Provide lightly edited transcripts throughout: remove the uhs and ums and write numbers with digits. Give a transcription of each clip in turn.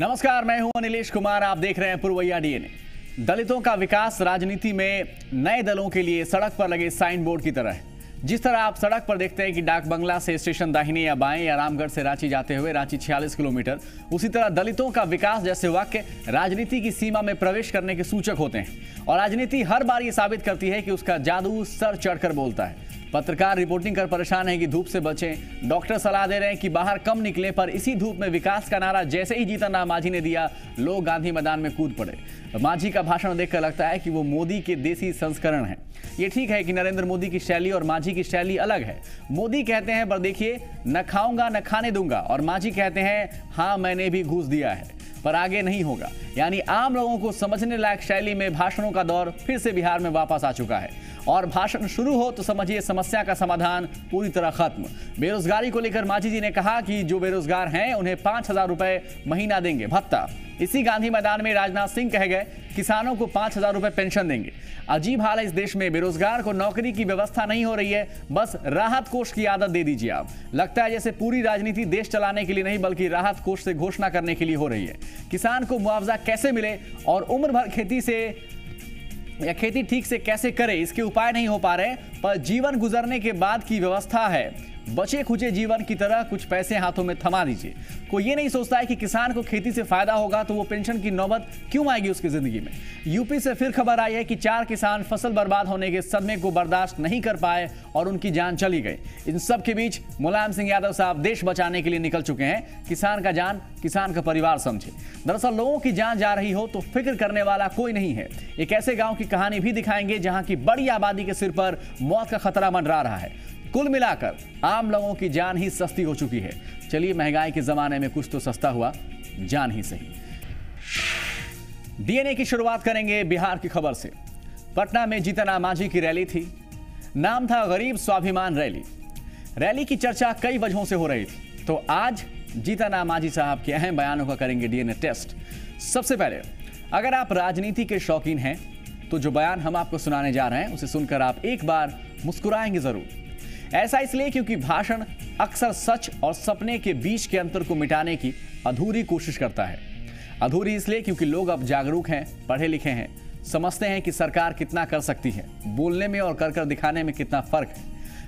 नमस्कार, मैं हूं अनिलेश कुमार। आप देख रहे हैं पुरवैया डीएनए। दलितों का विकास राजनीति में नए दलों के लिए सड़क पर लगे साइन बोर्ड की तरह है। जिस तरह आप सड़क पर देखते हैं कि डाक बंगला से स्टेशन दाहिने या बाएं या रामगढ़ से रांची जाते हुए रांची 46 किलोमीटर, उसी तरह दलितों का विकास जैसे वाक्य राजनीति की सीमा में प्रवेश करने के सूचक होते हैं। और राजनीति हर बार ये साबित करती है कि उसका जादू सर चढ़कर बोलता है। पत्रकार रिपोर्टिंग कर परेशान है कि धूप से बचें, डॉक्टर सलाह दे रहे हैं कि बाहर कम निकले, पर इसी धूप में विकास का नारा जैसे ही जीतन राम मांझी ने दिया, लोग गांधी मैदान में कूद पड़े। मांझी का भाषण देखकर लगता है कि वो मोदी के देसी संस्करण है। ये ठीक है कि नरेंद्र मोदी की शैली और मांझी की शैली अलग है। मोदी कहते हैं पर देखिए, न खाऊंगा न खाने दूंगा, और मांझी कहते हैं हाँ मैंने भी घूस दिया है पर आगे नहीं होगा। यानी आम लोगों को समझने लायक शैली में भाषणों का दौर फिर से बिहार में वापस आ चुका है। और भाषण शुरू हो तो समझिए समस्या का समाधान पूरी तरह खत्म। बेरोजगारी को लेकर मांझी जी ने कहा कि जो बेरोजगार हैं उन्हें 5,000 रुपए महीना देंगे भत्ता। इसी गांधी मैदान में राजनाथ सिंह कह गए किसानों को 5,000 रुपए पेंशन देंगे। अजीब हाल है इस देश में, बेरोजगार को नौकरी की व्यवस्था नहीं हो रही है, बस राहत कोष की आदत दे दीजिए आप। लगता है जैसे पूरी राजनीति देश चलाने के लिए नहीं बल्कि राहत कोष से घोषणा करने के लिए हो रही है। किसान को मुआवजा कैसे मिले और उम्र भर खेती ठीक से कैसे करे, इसके उपाय नहीं हो पा रहे। पर जीवन गुजरने के बाद की व्यवस्था है, बचे खुचे जीवन की तरह कुछ पैसे हाथों में थमा दीजिए। कोई ये नहीं सोचता है कि किसान को खेती से फायदा होगा तो वो पेंशन की नौबत क्यों आएगी उसकी जिंदगी में। यूपी से फिर खबर आई है कि 4 किसान फसल बर्बाद होने के सदमे को बर्दाश्त नहीं कर पाए और उनकी जान चली गई। इन सब के बीच मुलायम सिंह यादव साहब देश बचाने के लिए निकल चुके हैं। किसान का जान किसान का परिवार समझे। दरअसल लोगों की जान जा रही हो तो फिक्र करने वाला कोई नहीं है। एक ऐसे गांव की कहानी भी दिखाएंगे जहां की बड़ी आबादी के सिर पर मौत का खतरा मंडरा रहा है। कुल मिलाकर आम लोगों की जान ही सस्ती हो चुकी है। चलिए, महंगाई के जमाने में कुछ तो सस्ता हुआ, जान ही सही। डीएनए की शुरुआत करेंगे बिहार की खबर से। पटना में जीतन राम मांझी की रैली थी। नाम था गरीब स्वाभिमान रैली। रैली की चर्चा कई वजहों से हो रही थी, तो आज जीतन राम मांझी साहब के अहम बयानों का करेंगे डीएनए टेस्ट। सबसे पहले, अगर आप राजनीति के शौकीन हैं तो जो बयान हम आपको सुनाने जा रहे हैं उसे सुनकर आप एक बार मुस्कुराएंगे जरूर। ऐसा इसलिए क्योंकि भाषण अक्सर सच और सपने के बीच के अंतर को मिटाने की अधूरी कोशिश करता है। अधूरी इसलिए क्योंकि लोग अब जागरूक हैं, पढ़े लिखे हैं, समझते हैं कि सरकार कितना कर सकती है, बोलने में और कर दिखाने में कितना फर्क है।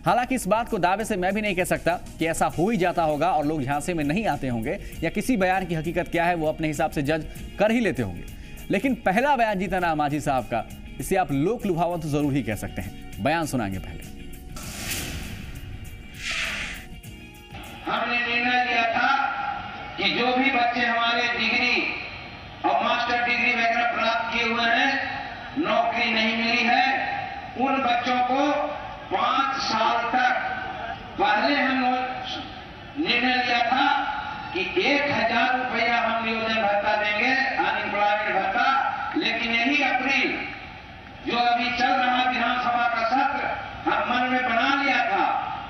हालांकि इस बात को दावे से मैं भी नहीं कह सकता कि ऐसा हो ही जाता होगा और लोग झांसे में नहीं आते होंगे या किसी बयान की हकीकत क्या है वो अपने हिसाब से जज कर ही लेते होंगे। लेकिन पहला बयान जीतन राम मांझी साहब का, इसे आप लोक लुभावन तो जरूर ही कह सकते हैं। बयान सुनाएंगे पहले। हमने निर्णय लिया था कि जो भी बच्चे हमारे डिग्री और मास्टर डिग्री वगैरह प्राप्त किए हुए हैं, नौकरी नहीं मिली है, उन बच्चों को 5 साल तक, पहले हम निर्णय लिया था कि 1,000 रुपया हम नियोजन भत्ता देंगे, अनएम्प्लॉयमेंट भत्ता। लेकिन यही अप्रैल जो अभी चल रहा विधानसभा का सत्र, हम मन में बना लिया था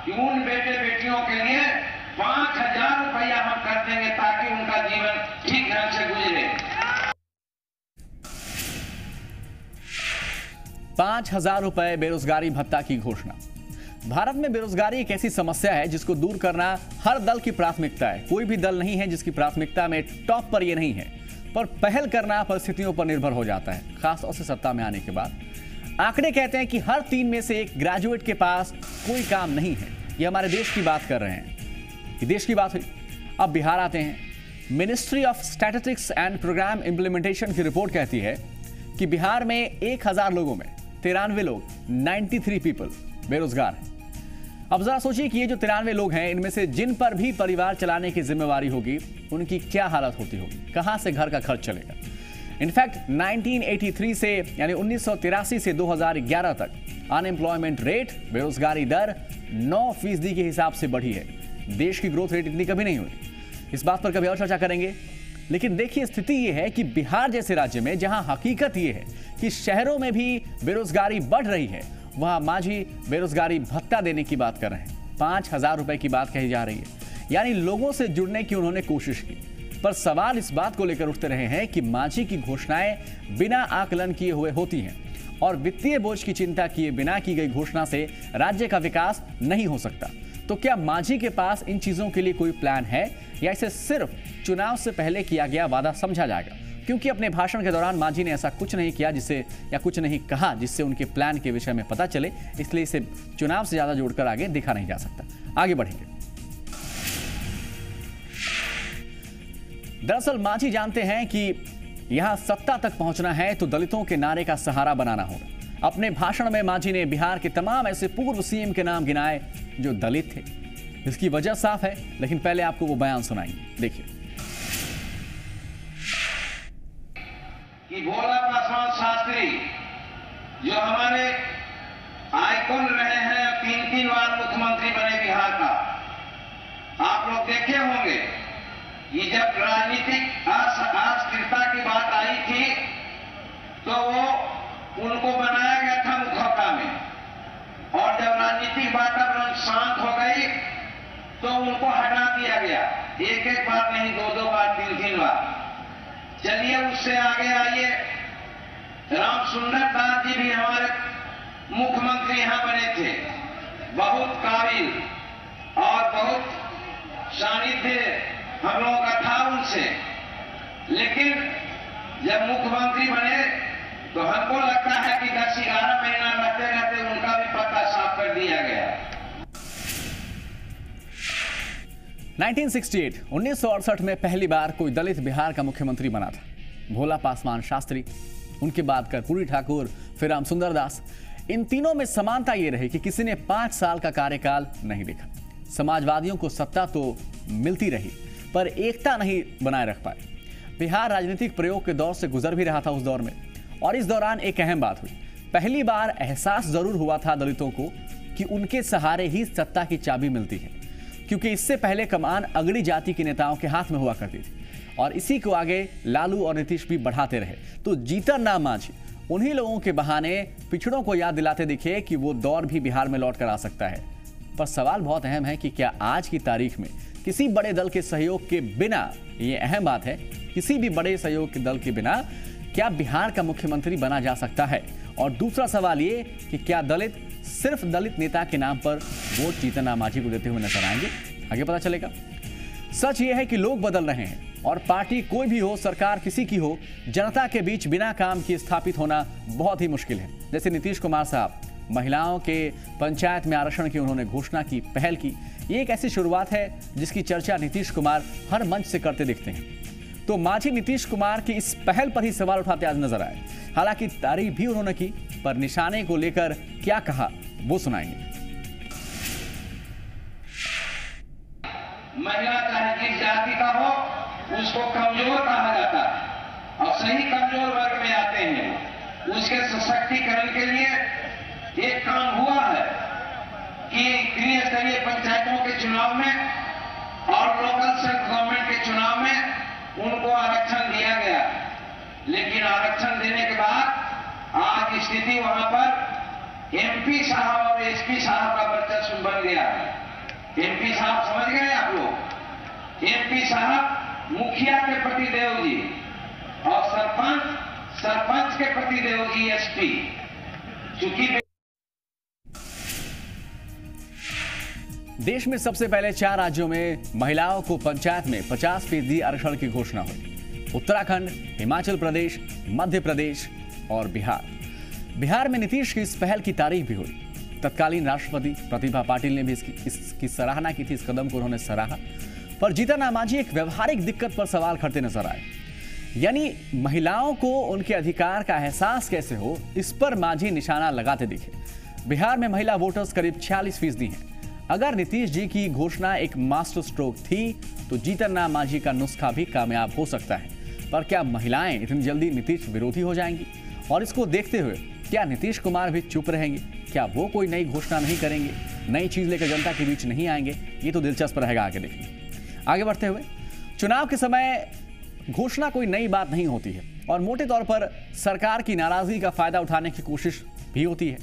कि उन बेटे बेटियों के लिए 5,000 रुपया हम कर देंगे ताकि उनका जीवन ठीक ढंग से गुजरे। 5,000 रुपए बेरोजगारी भत्ता की घोषणा। भारत में बेरोजगारी एक ऐसी समस्या है जिसको दूर करना हर दल की प्राथमिकता है। कोई भी दल नहीं है जिसकी प्राथमिकता में टॉप पर यह नहीं है, पर पहल करना परिस्थितियों पर निर्भर हो जाता है, खासतौर से सत्ता में आने के बाद। आंकड़े कहते हैं कि हर 3 में से 1 ग्रेजुएट के पास कोई काम नहीं है। ये हमारे देश की बात कर रहे हैं, ये देश की बात हुई। अब बिहार आते हैं। Ministry of statistics and program implementation की रिपोर्ट कहती है कि बिहार में 1,000 लोगों में 93 लोग, 93 पीपल बेरोजगार हैं। अब जरा सोचिए कि ये जो 93 लोग हैं, इनमें से जिन पर भी परिवार चलाने की जिम्मेवारी होगी, उनकी क्या हालत होती होगी, कहां से घर का खर्च चलेगा। इनफैक्ट 1983 से यानी 1983 से 2011 तक अनएम्प्लॉयमेंट रेट, बेरोजगारी दर 9% के हिसाब से बढ़ी है। देश की ग्रोथ रेट इतनी कभी नहीं हुई। इस बात पर कभी और चर्चा करेंगे। लेकिन देखिए, स्थिति यह है कि बिहार जैसे राज्य में जहां हकीकत यह है कि शहरों में भी बेरोजगारी बढ़ रही है, वहां मांझी बेरोजगारी भत्ता देने की बात कर रहे हैं। 5,000 रुपए की बात कही जा रही है, यानी लोगों से जुड़ने की उन्होंने कोशिश की। पर सवाल इस बात को लेकर उठते रहे हैं कि मांझी की घोषणाएं बिना आकलन किए हुए होती हैं और वित्तीय बोझ की चिंता किए बिना की गई घोषणा से राज्य का विकास नहीं हो सकता। तो क्या मांझी के पास इन चीजों के लिए कोई प्लान है या इसे सिर्फ चुनाव से पहले किया गया वादा समझा जाएगा? क्योंकि अपने भाषण के दौरान मांझी ने ऐसा कुछ नहीं किया जिससे या कुछ नहीं कहा जिससे उनके प्लान के विषय में पता चले, इसलिए इसे चुनाव से ज्यादा जोड़कर आगे देखा नहीं जा सकता। आगे बढ़ेंगे। दरअसल मांझी जानते हैं कि यहां सत्ता तक पहुंचना है तो दलितों के नारे का सहारा बनाना होगा। अपने भाषण में मांझी ने बिहार के तमाम ऐसे पूर्व सीएम के नाम गिनाए जो दलित थे। इसकी वजह साफ है, लेकिन पहले आपको वो बयान सुनाएंगे, देखिए। कि भोला पासवान शास्त्री जो हमारे आइकॉन रहे हैं, 3 बार मुख्यमंत्री बने बिहार का, आप लोग देखे होंगे कि जब राजनीतिक अस्थिरता की बात आई थी तो वो उनको बनाया गया था मुखौटा में, और जब राजनीतिक वातावरण शांत हो गई तो उनको हटा दिया गया। एक बार नहीं, 2 बार, 3 बार। चलिए उससे आगे आइए, राम सुंदर दास जी भी हमारे मुख्यमंत्री यहां बने थे, बहुत काबिल और बहुत सानिध्य हम लोगों का था उनसे, लेकिन जब मुख्यमंत्री बने तो हमको लगता है कि 10-11 महीना रहते रहते उनका भी पत्ता साफ कर दिया गया। 1968 में पहली बार कोई दलित बिहार का मुख्यमंत्री बना था, भोला पासवान शास्त्री। उनके बाद कर्पूरी ठाकुर, फिर राम सुंदर दास। इन तीनों में समानता यह रही कि किसी ने 5 साल का कार्यकाल नहीं देखा। समाजवादियों को सत्ता तो मिलती रही पर एकता नहीं बनाए रख पाए। बिहार राजनीतिक प्रयोग के दौर से गुजर भी रहा था उस दौर में, और इस दौरान एक अहम बात हुई। पहली बार एहसास जरूर हुआ था दलितों को कि उनके सहारे ही सत्ता की चाबी मिलती है, क्योंकि इससे पहले कमान अगड़ी जाति के नेताओं के हाथ में हुआ करती थी और इसी को आगे लालू और नीतीश भी बढ़ाते रहे। तो जीतन राम मांझी उन्हीं लोगों के बहाने पिछड़ों को याद दिलाते दिखे कि वो दौर भी बिहार में लौट कर आ सकता है। पर सवाल बहुत अहम है कि क्या आज की तारीख में किसी बड़े दल के सहयोग के बिना, ये अहम बात है, किसी भी बड़े सहयोग के दल के बिना क्या बिहार का मुख्यमंत्री बना जा सकता है? और दूसरा सवाल ये कि क्या दलित सिर्फ दलित नेता के नाम पर वोट जीतन राम मांझी को देते हुए नजर आएंगे? आगे पता चलेगा। सच ये है कि लोग बदल रहे हैं और पार्टी कोई भी हो, सरकार किसी की हो, जनता के बीच बिना काम किए स्थापित होना बहुत ही मुश्किल है। जैसे नीतीश कुमार साहब महिलाओं के पंचायत में आरक्षण की उन्होंने घोषणा की, पहल की। ये एक ऐसी शुरुआत है जिसकी चर्चा नीतीश कुमार हर मंच से करते दिखते हैं। तो मांझी नीतीश कुमार की इस पहल पर ही सवाल उठाते आज नजर आए। हालांकि तारीफ भी उन्होंने की, पर निशाने को लेकर क्या कहा वो सुनाएंगे। महिला चाहे किस जाति का हो, उसको कमजोर कहा जाता है और सही कमजोर वर्ग में आते हैं। उसके सशक्तिकरण के लिए एक काम हुआ है कि त्रिस्तरीय स्तरीय पंचायतों के चुनाव में और लोकल सेल्फ गवर्नमेंट के चुनाव में उनको आरक्षण दिया गया, लेकिन आरक्षण देने के बाद आज स्थिति वहां पर एमपी साहब और एसपी साहब का वर्चस्व बन गया है। एमपी साहब समझ गए आप लोग, एमपी साहब मुखिया के प्रतिदेव जी और सरपंच के प्रतिदेव जी एसपी। चूंकि देश में सबसे पहले 4 राज्यों में महिलाओं को पंचायत में 50% आरक्षण की घोषणा हुई। उत्तराखंड, हिमाचल प्रदेश, मध्य प्रदेश और बिहार। बिहार में नीतीश की इस पहल की तारीफ भी हुई। तत्कालीन राष्ट्रपति प्रतिभा पाटिल ने भी इसकी सराहना की थी। इस कदम को उन्होंने सराहा। पर जीतन राम मांझी एक व्यवहारिक दिक्कत पर सवाल करते नजर आए, यानी महिलाओं को उनके अधिकार का एहसास कैसे हो, इस पर मांझी निशाना लगाते दिखे। बिहार में महिला वोटर्स करीब 46% हैं। अगर नीतीश जी की घोषणा एक मास्टर स्ट्रोक थी तो जीतन राम मांझी का नुस्खा भी कामयाब हो सकता है। पर क्या महिलाएं इतनी जल्दी नीतीश विरोधी हो जाएंगी? और इसको देखते हुए क्या नीतीश कुमार भी चुप रहेंगे? क्या वो कोई नई घोषणा नहीं करेंगे, नई चीज लेकर जनता के बीच नहीं आएंगे? ये तो दिलचस्प रहेगा आगे देखने। आगे बढ़ते हुए, चुनाव के समय घोषणा कोई नई बात नहीं होती है और मोटे तौर पर सरकार की नाराजगी का फायदा उठाने की कोशिश भी होती है।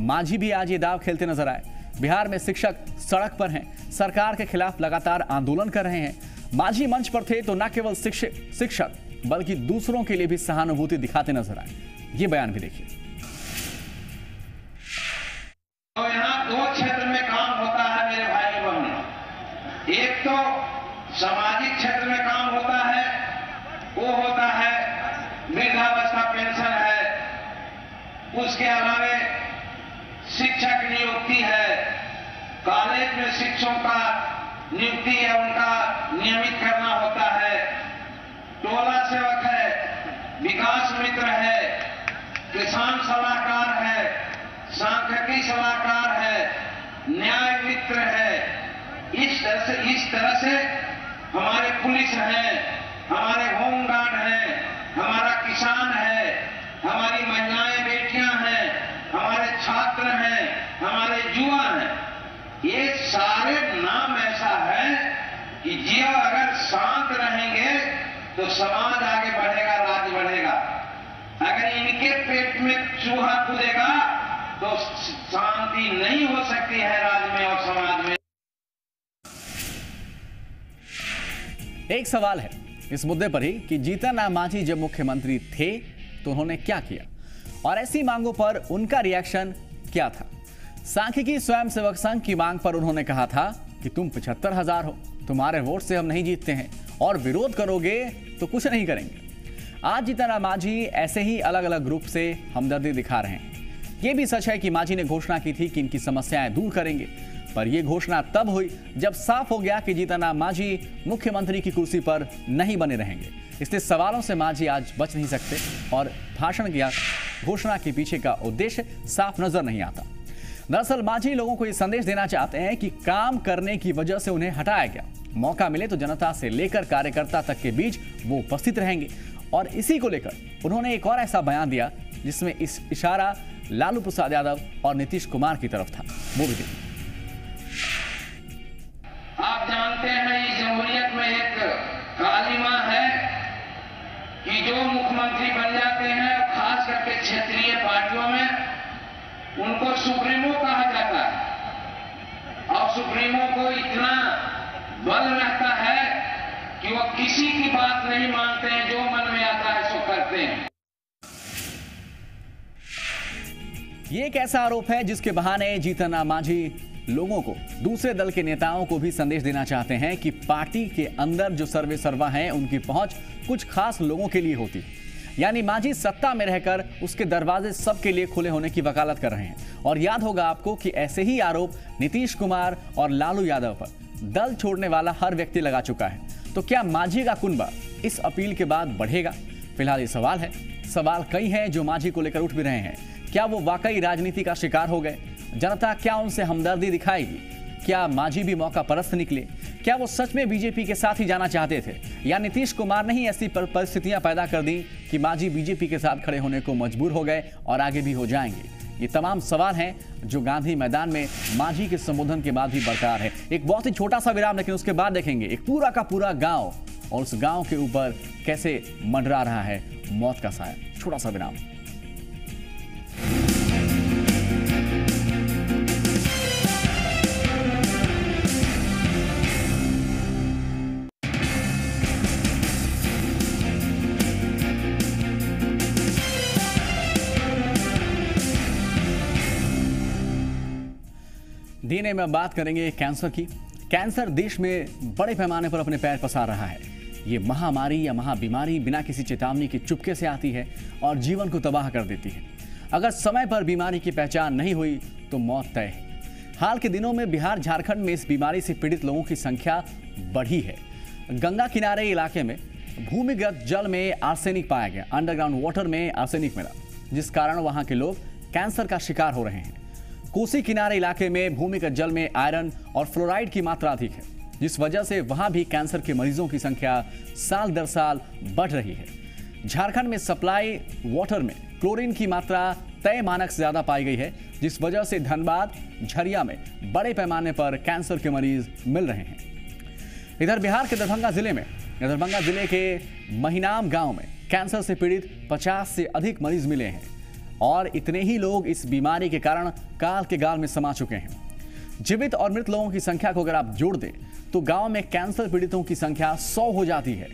मांझी भी आज ये दाव खेलते नजर आए। बिहार में शिक्षक सड़क पर हैं, सरकार के खिलाफ लगातार आंदोलन कर रहे हैं। मांझी मंच पर थे तो न केवल शिक्षक बल्कि दूसरों के लिए भी सहानुभूति दिखाते नजर आए। ये बयान भी देखिए। तो यहाँ 2 क्षेत्र में काम होता है मेरे भाई उसके अलावे शिक्षक नियुक्ति है, कॉलेज में शिक्षकों का नियुक्ति है, उनका नियमित करना होता है, टोला सेवक है, विकास मित्र है, किसान सलाहकार है, सांख्यिकी सलाहकार है, न्याय मित्र है। इस तरह से हमारे पुलिस है, हमारे होमगार्ड है, हमारा किसान है, हमारी महिलाएं बेटियां हैं, हमारे छात्र हैं, हमारे युवा हैं। ये सारे नाम ऐसा है कि जियो अगर शांत रहेंगे तो समाज आगे बढ़ेगा, राज्य बढ़ेगा। अगर इनके पेट में चूहा कूदेगा तो शांति नहीं हो सकती है राज्य में और समाज में। एक सवाल है इस मुद्दे पर ही कि जीतन राम मांझी जब मुख्यमंत्री थे तो उन्होंने क्या किया और ऐसी मांगों पर उनका रिएक्शन क्या था। सांख्यिकी स्वयंसेवक संघ की मांग पर उन्होंने कहा था कि तुम 75,000 हो, तुम्हारे वोट से हम नहीं जीतते हैं और विरोध करोगे तो कुछ नहीं करेंगे। आज जीतन राम मांझी ऐसे ही अलग अलग रूप से हमदर्दी दिखा रहे हैं। यह भी सच है कि मांझी ने घोषणा की थी कि इनकी समस्याएं दूर करेंगे, पर यह घोषणा तब हुई जब साफ हो गया कि जीतन राम मांझी मुख्यमंत्री की कुर्सी पर नहीं बने रहेंगे। इसलिए सवालों से मांझी आज बच नहीं सकते और भाषण या घोषणा के पीछे का उद्देश्य साफ नजर नहीं आता। दरअसल मांझी लोगों को यह संदेश देना चाहते हैं कि काम करने की वजह से उन्हें हटाया गया, मौका मिले तो जनता से लेकर कार्यकर्ता तक के बीच वो उपस्थित रहेंगे। और इसी को लेकर उन्होंने एक और ऐसा बयान दिया जिसमें इस इशारा लालू प्रसाद यादव और नीतीश कुमार की तरफ था। वो भी देखिए। आप जानते हैं इस जमहूरियत में एक कालिमा है कि जो मुख्यमंत्री बन जाते हैं, खास करके क्षेत्रीय पार्टियों में, उनको सुप्रीमो कहा जाता है। और सुप्रीमो को इतना बल रहता है कि वो किसी की बात नहीं मानते हैं, जो मन में आता है सो करते हैं। ये एक ऐसा आरोप है जिसके बहाने जीतन राम मांझी लोगों को, दूसरे दल के नेताओं को भी संदेश देना चाहते हैं कि पार्टी के अंदर जो सर्वे सर्वा हैं उनकी पहुंच कुछ खास लोगों के लिए होती है। यानी मांझी सत्ता में रहकर उसके दरवाजे सबके लिए खुले होने की वकालत कर रहे हैं। और याद होगा आपको कि ऐसे ही आरोप नीतीश कुमार और लालू यादव पर दल छोड़ने वाला हर व्यक्ति लगा चुका है। तो क्या मांझी का कुनबा इस अपील के बाद बढ़ेगा? फिलहाल ये सवाल है। सवाल कई हैं जो मांझी को लेकर उठ भी रहे हैं। क्या वो वाकई राजनीति का शिकार हो गए? जनता क्या उनसे हमदर्दी दिखाएगी? क्या मांझी भी मौका परस्त निकले? क्या वो सच में बीजेपी के साथ ही जाना चाहते थे, या नीतीश कुमार ने ही ऐसी परिस्थितियां पैदा कर दी कि मांझी बीजेपी के साथ खड़े होने को मजबूर हो गए और आगे भी हो जाएंगे? ये तमाम सवाल हैं जो गांधी मैदान में मांझी के संबोधन के बाद भी बरकरार है। एक बहुत ही छोटा सा विराम, लेकिन उसके बाद देखेंगे एक पूरा का पूरा गांव और उस गांव के ऊपर कैसे मंडरा रहा है मौत का साया। छोटा सा विराम। डीएनए में बात करेंगे कैंसर की। कैंसर देश में बड़े पैमाने पर अपने पैर पसार रहा है। ये महामारी या महाबीमारी बिना किसी चेतावनी के चुपके से आती है और जीवन को तबाह कर देती है। अगर समय पर बीमारी की पहचान नहीं हुई तो मौत तय है। हाल के दिनों में बिहार झारखंड में इस बीमारी से पीड़ित लोगों की संख्या बढ़ी है। गंगा किनारे इलाके में भूमिगत जल में आर्सेनिक पाया गया। अंडरग्राउंड वाटर में आर्सेनिक मिला, जिस कारण वहां के लोग कैंसर का शिकार हो रहे हैं। कोसी किनारे इलाके में भूमिगत जल में आयरन और फ्लोराइड की मात्रा अधिक है, जिस वजह से वहां भी कैंसर के मरीजों की संख्या साल दर साल बढ़ रही है। झारखंड में सप्लाई वाटर में क्लोरीन की मात्रा तय मानक से ज्यादा पाई गई है, जिस वजह से धनबाद, झरिया में बड़े पैमाने पर कैंसर के मरीज मिल रहे हैं। इधर बिहार के दरभंगा जिले के महिनाम गांव में कैंसर से पीड़ित 50 से अधिक मरीज मिले हैं और इतने ही लोग इस बीमारी के कारण काल के गाल में समा चुके हैं। जीवित और मृत लोगों की संख्या को अगर आप जोड़ दें तो गांव में कैंसर पीड़ितों की संख्या 100 हो जाती है।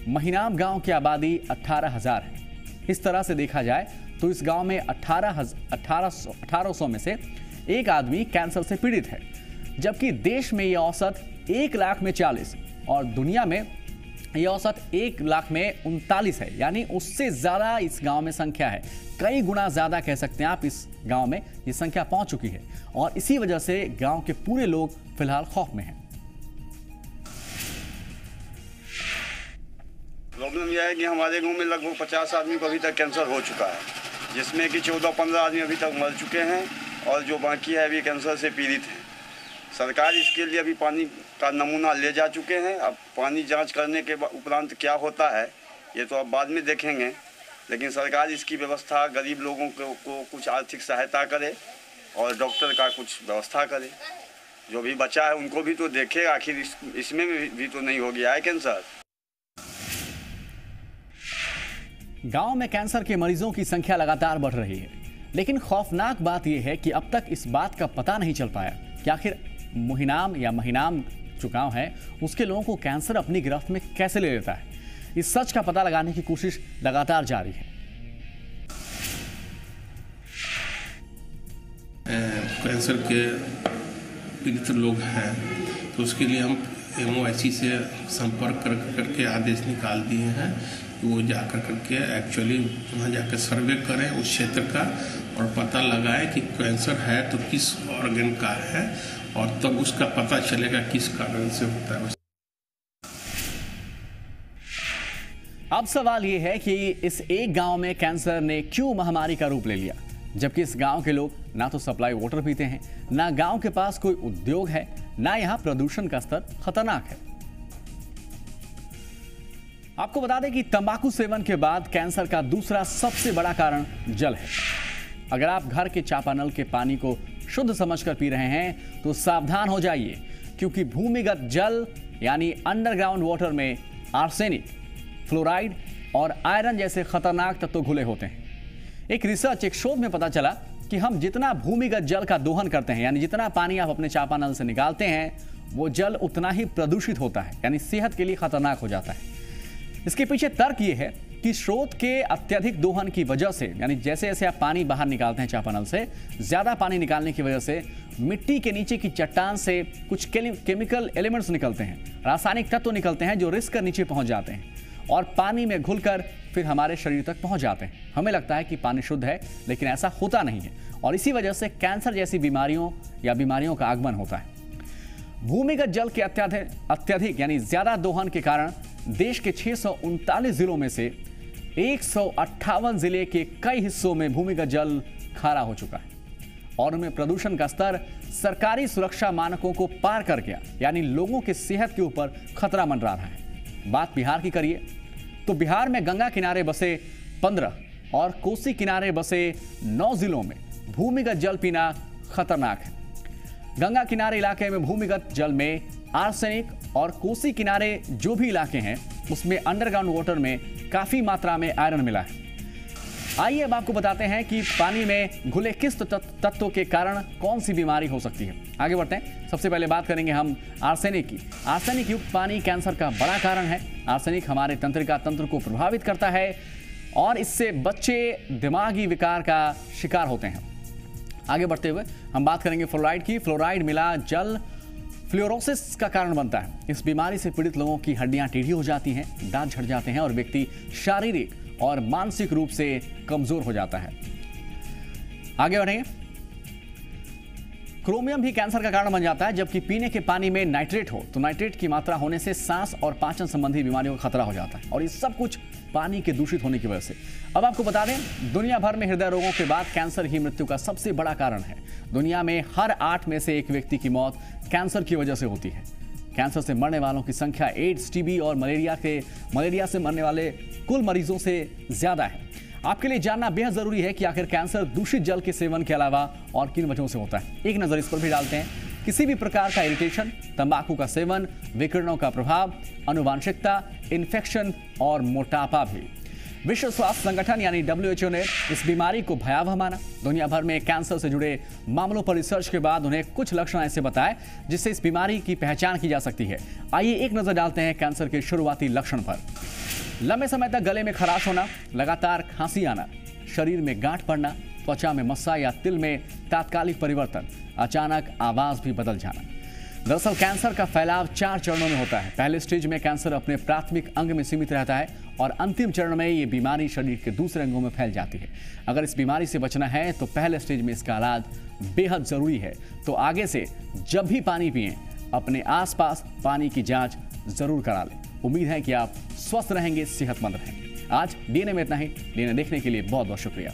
महिनाम गांव की आबादी 18,000 है। इस तरह से देखा जाए तो इस गांव में 1800 में से एक आदमी कैंसर से पीड़ित है, जबकि देश में यह औसत 1 लाख में 40 और दुनिया में ये औसत 1 लाख में 39 है, यानी उससे ज्यादा इस गांव में संख्या है। कई गुना ज्यादा कह सकते हैं आप, इस गांव में ये संख्या पहुंच चुकी है और इसी वजह से गांव के पूरे लोग फिलहाल खौफ में हैं। प्रॉब्लम यह है कि हमारे गांव में लगभग 50 आदमी को अभी तक कैंसर हो चुका है, जिसमें कि 14-15 आदमी अभी तक मर चुके हैं और जो बाकी है अभी कैंसर से पीड़ित हैं। सरकार इसके लिए अभी पानी का नमूना ले जा चुके हैं। अब पानी जांच करने के उपरांत क्या होता है ये तो अब बाद में देखेंगे, लेकिन सरकार इसकी व्यवस्था गरीब लोगों को कुछ आर्थिक सहायता करे और डॉक्टर का कुछ व्यवस्था करे। जो भी बचा है उनको भी तो देखे, आखिर इसमें भी तो नहीं हो गया है कैंसर। गांव में कैंसर के मरीजों की संख्या लगातार बढ़ रही है, लेकिन खौफनाक बात यह है कि अब तक इस बात का पता नहीं चल पाया कि आखिर मुहिनाम या महिनाम जो गांव है उसके लोगों को कैंसर अपनी गिरफ्त में कैसे ले लेता है। इस सच का पता लगाने की कोशिश लगातार जारी है। कैंसर के पीड़ित लोग हैं तो उसके लिए हम MOHC से संपर्क करके आदेश निकाल दिए हैं। वो जाकर करके एक्चुअली वहाँ जाकर सर्वे करें उस क्षेत्र का और पता लगाएं कि कैंसर है तो किस ऑर्गन का है और तब उसका पता चलेगा किस कारण से होता है। अब सवाल यह है कि इस एक गांव में कैंसर ने क्यों महामारी का रूप ले लिया, जबकि इस गांव के लोग ना तो सप्लाई वाटर पीते हैं, ना गांव के पास कोई उद्योग है, ना यहां प्रदूषण का स्तर खतरनाक है। आपको बता दें कि तंबाकू सेवन के बाद कैंसर का दूसरा सबसे बड़ा कारण जल है। अगर आप घर के चापानल के पानी को शुद्ध समझकर पी रहे हैं तो सावधान हो जाइए, क्योंकि भूमिगत जल यानी अंडरग्राउंड वाटर में आर्सेनिक, फ्लोराइड और आयरन जैसे खतरनाक तत्व घुले होते हैं। एक शोध में पता चला कि हम जितना भूमिगत जल का दोहन करते हैं, यानी जितना पानी आप अपने चापानल से निकालते हैं, वो जल उतना ही प्रदूषित होता है, यानी सेहत के लिए खतरनाक हो जाता है। इसके पीछे तर्क ये है कि स्रोत के अत्यधिक दोहन की वजह से, यानी जैसे जैसे आप पानी बाहर निकालते हैं चापानल से, ज्यादा पानी निकालने की वजह से मिट्टी के नीचे की चट्टान से कुछ केमिकल एलिमेंट्स निकलते हैं, रासायनिक तत्व निकलते हैं जो रिस कर नीचे पहुंच जाते हैं और पानी में घुलकर फिर हमारे शरीर तक पहुंच जाते हैं। हमें लगता है कि पानी शुद्ध है, लेकिन ऐसा होता नहीं है और इसी वजह से कैंसर जैसी बीमारियों का आगमन होता है। भूमिगत जल के अत्यधिक यानी ज्यादा दोहन के कारण देश के 639 जिलों में से 158 जिले के कई हिस्सों में भूमिगत जल खारा हो चुका है और उनमें प्रदूषण का स्तर सरकारी सुरक्षा मानकों को पार कर गया, यानी लोगों की सेहत के ऊपर खतरा मंडरा रहा है। बात बिहार की करिए तो बिहार में गंगा किनारे बसे 15 और कोसी किनारे बसे 9 जिलों में भूमिगत जल पीना खतरनाक है। गंगा किनारे इलाके में भूमिगत जल में आर्सेनिक और कोसी किनारे जो भी इलाके हैं उसमें अंडरग्राउंड वाटर में काफी मात्रा में आयरन मिला है। आइए अब आपको बताते हैं कि पानी में घुले किस तत्वों के कारण कौन सी बीमारी हो सकती है। आगे बढ़ते हैं। सबसे पहले बात करेंगे हम आर्सेनिक की। आर्सेनिक युक्त पानी कैंसर का बड़ा कारण है। आर्सेनिक हमारे तंत्रिका तंत्र को प्रभावित करता है और इससे बच्चे दिमागी विकार का शिकार होते हैं। आगे बढ़ते हुए हम बात करेंगे फ्लोराइड की। फ्लोराइड मिला जल फ्लोरोसिस का कारण बनता है। इस बीमारी से पीड़ित लोगों की हड्डियां टेढ़ी हो जाती हैं, दांत झड़ जाते हैं और व्यक्ति शारीरिक और मानसिक रूप से कमजोर हो जाता है। आगे बढ़ेंगे। क्रोमियम भी कैंसर का कारण बन जाता है। जबकि पीने के पानी में नाइट्रेट हो तो नाइट्रेट की मात्रा होने से सांस और पाचन संबंधी बीमारियों का खतरा हो जाता है और ये सब कुछ पानी के दूषित होने की वजह से। अब आपको बता दें, दुनिया भर में हृदय रोगों के बाद कैंसर ही मृत्यु का सबसे बड़ा कारण है। दुनिया में हर 8 में से 1 व्यक्ति की मौत कैंसर की वजह से होती है। कैंसर से मरने वालों की संख्या एड्स, टीबी और मलेरिया से मरने वाले कुल मरीजों से ज्यादा है। आपके लिए जानना बेहद जरूरी है कि आखिर कैंसर दूषित जल के सेवन के अलावा और किन वजहों से होता है। एक नजर इस पर भी डालते हैं। किसी भी प्रकार का इरिटेशन, तंबाकू का सेवन, विकिरणों का प्रभाव, आनुवांशिकता, इन्फेक्शन और मोटापा भी। विश्व स्वास्थ्य संगठन यानी WHO ने इस बीमारी को भयावह माना। दुनिया भर में कैंसर से जुड़े मामलों पर रिसर्च के बाद उन्हें कुछ लक्षण ऐसे बताए जिससे इस बीमारी की पहचान की जा सकती है। आइए एक नजर डालते हैं कैंसर के शुरुआती लक्षण पर। लंबे समय तक गले में खराश होना, लगातार खांसी आना, शरीर में गांठ पड़ना, त्वचा में मस्सा या तिल में तात्कालिक परिवर्तन, अचानक आवाज भी बदल जाना। दरअसल कैंसर का फैलाव 4 चरणों में होता है। पहले स्टेज में कैंसर अपने प्राथमिक अंग में सीमित रहता है और अंतिम चरण में ये बीमारी शरीर के दूसरे अंगों में फैल जाती है। अगर इस बीमारी से बचना है तो पहले स्टेज में इसका इलाज बेहद जरूरी है। तो आगे से जब भी पानी पिएं, अपने आसपास पानी की जांच जरूर करा लें। उम्मीद है कि आप स्वस्थ रहेंगे, सेहतमंद रहेंगे। आज डीएनए में इतना ही। डीएनए देखने के लिए बहुत बहुत शुक्रिया।